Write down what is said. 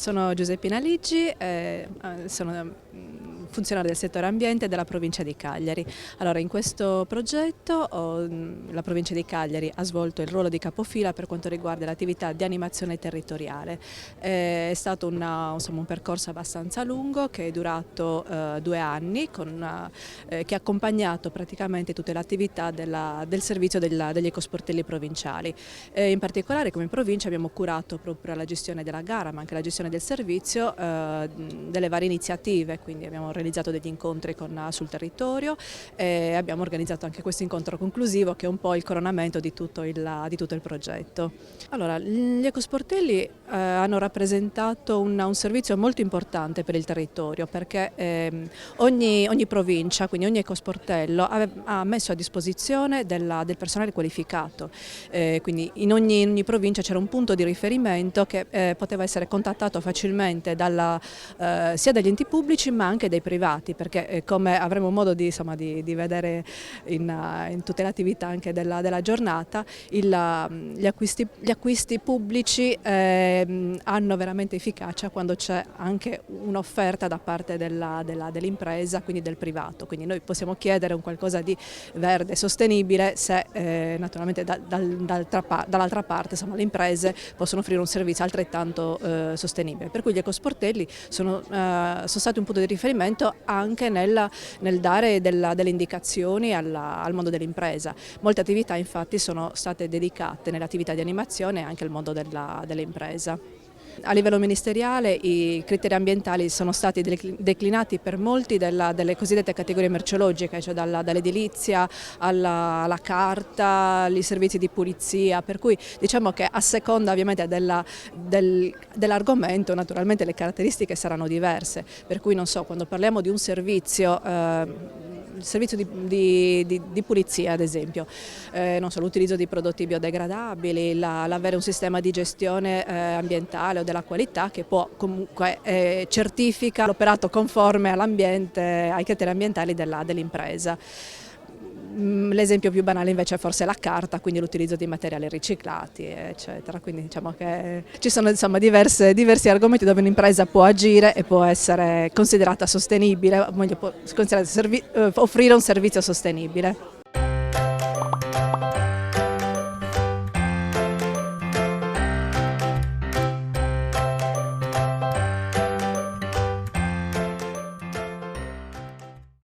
Sono Giuseppina Liggi, sono funzionario del settore ambiente della provincia di Cagliari. Allora, in questo progetto la provincia di Cagliari ha svolto il ruolo di capofila per quanto riguarda l'attività di animazione territoriale. È stato un percorso abbastanza lungo che è durato 2 anni, che ha accompagnato praticamente tutte le attività del servizio degli ecosportelli provinciali. In particolare come provincia abbiamo curato proprio la gestione della gara, ma anche la gestione del servizio, delle varie iniziative, quindi abbiamo realizzato degli incontri sul territorio e abbiamo organizzato anche questo incontro conclusivo che è un po' il coronamento di tutto il progetto. Allora, gli ecosportelli hanno rappresentato un servizio molto importante per il territorio perché ogni provincia, quindi ogni ecosportello ha messo a disposizione del personale qualificato, quindi in ogni provincia c'era un punto di riferimento che poteva essere contattato facilmente sia dagli enti pubblici ma anche dai privati, perché come avremo modo di vedere in tutte le attività anche della giornata, gli acquisti pubblici hanno veramente efficacia quando c'è anche un'offerta da parte dell'impresa, quindi del privato. Quindi noi possiamo chiedere un qualcosa di verde, sostenibile, se naturalmente dall'altra parte le imprese possono offrire un servizio altrettanto sostenibile. Per cui gli ecosportelli sono stati un punto di riferimento anche nel dare delle indicazioni al mondo dell'impresa. Molte attività infatti sono state dedicate nelle attività di animazione anche al mondo dell'impresa. A livello ministeriale i criteri ambientali sono stati declinati per molti delle cosiddette categorie merceologiche, cioè dall'edilizia alla carta, ai servizi di pulizia, per cui diciamo che a seconda ovviamente dell'argomento naturalmente le caratteristiche saranno diverse, per cui non so, quando parliamo di un servizio, il servizio di pulizia ad esempio, l'utilizzo di prodotti biodegradabili, l'avere un sistema di gestione ambientale o della qualità che può comunque certifica l'operato conforme all'ambiente, ai criteri ambientali dell'impresa. L'esempio più banale invece è forse la carta, quindi l'utilizzo di materiali riciclati, eccetera. Quindi diciamo che ci sono diversi argomenti dove un'impresa può agire e può essere considerata sostenibile, può offrire un servizio sostenibile.